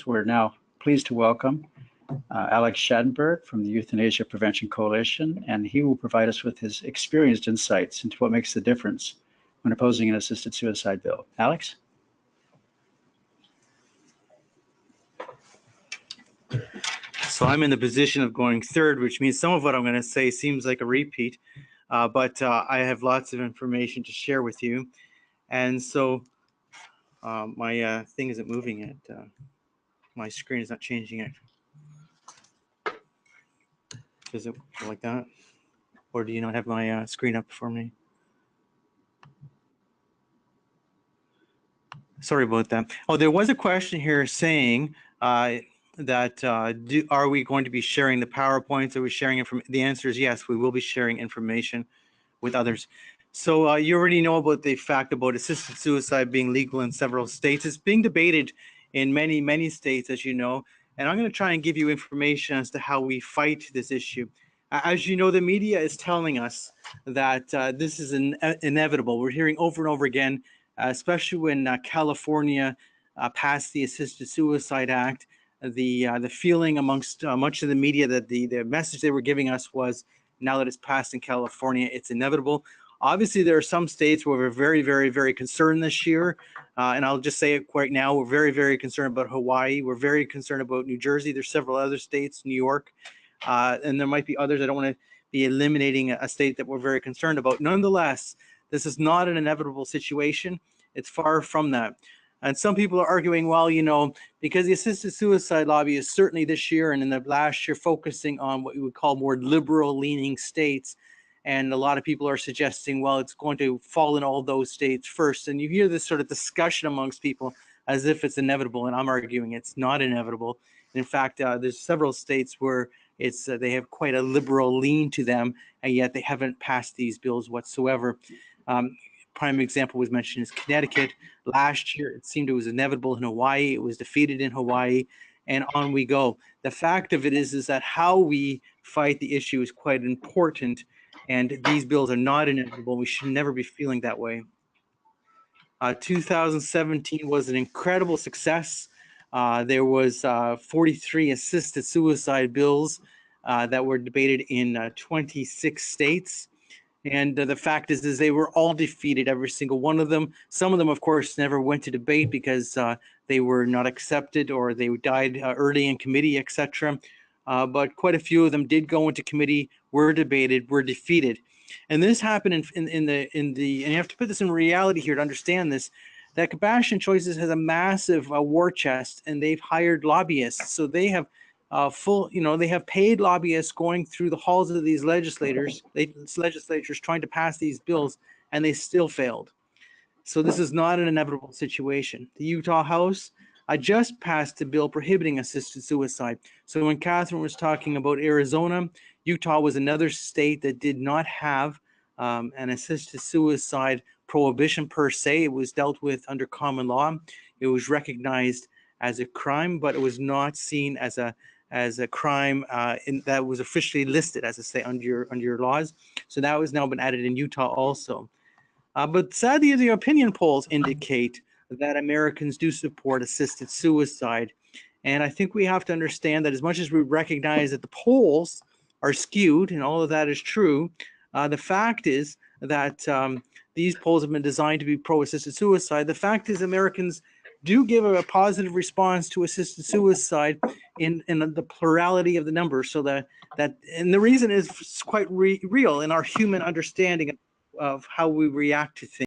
We're now pleased to welcome Alex Schadenberg from the Euthanasia Prevention Coalition, and he will provide us with his experienced insights into what makes the difference when opposing an assisted suicide bill. Alex? So I'm in the position of going third, which means some of what I'm going to say seems like a repeat, but I have lots of information to share with you. And so my thing isn't moving it. My screen is not changing it. Is it like that? Or do you not have my screen up for me? Sorry about that. Oh, there was a question here saying that are we going to be sharing the PowerPoints? Are we sharing information? The answer is yes, we will be sharing information with others. So you already know about the fact about assisted suicide being legal in several states. It's being debated in many, many states, as you know, and I'm going to try and give you information as to how we fight this issue. As you know, the media is telling us that this is inevitable. We're hearing over and over again, especially when California passed the Assisted Suicide Act, the feeling amongst much of the media that the message they were giving us was, now that it's passed in California, it's inevitable. Obviously, there are some states where we're very, very, very concerned this year. And I'll just say it right now, we're very, very concerned about Hawaii. We're very concerned about New Jersey. There's several other states, New York. And there might be others. I don't want to be eliminating a state that we're very concerned about. Nonetheless, this is not an inevitable situation. It's far from that. And some people are arguing, well, you know, because the assisted suicide lobby is certainly this year and in the last year focusing on what you would call more liberal-leaning states. And a lot of people are suggesting, well, it's going to fall in all those states first. And you hear this sort of discussion amongst people as if it's inevitable. And I'm arguing it's not inevitable. In fact, there's several states where it's they have quite a liberal lean to them, and yet they haven't passed these bills whatsoever. Prime example was mentioned is Connecticut. Last year, it seemed it was inevitable in Hawaii. It was defeated in Hawaii, and on we go. The fact of it is that how we fight the issue is quite important, and these bills are not inevitable. We should never be feeling that way. 2017 was an incredible success. There was 43 assisted suicide bills that were debated in 26 states. And the fact is they were all defeated, every single one of them. Some of them, of course, never went to debate because they were not accepted or they died early in committee, etc. But quite a few of them did go into committee, were debated, were defeated. And this happened in the and you have to put this in reality here to understand this, that Compassion Choices has a massive war chest, and they've hired lobbyists. So they have they have paid lobbyists going through the halls of these legislators trying to pass these bills, and they still failed. So this is not an inevitable situation. The Utah House just passed a bill prohibiting assisted suicide. So when Catherine was talking about Arizona, Utah was another state that did not have an assisted suicide prohibition per se. It was dealt with under common law. It was recognized as a crime, but it was not seen as a crime that was officially listed, as I say, under your laws. So that has now been added in Utah also. But sadly, the opinion polls indicate that Americans do support assisted suicide. And I think we have to understand that as much as we recognize that the polls are skewed, and all of that is true, the fact is that these polls have been designed to be pro-assisted suicide. The fact is Americans do give a positive response to assisted suicide in the plurality of the numbers. So and the reason is quite real in our human understanding of how we react to things.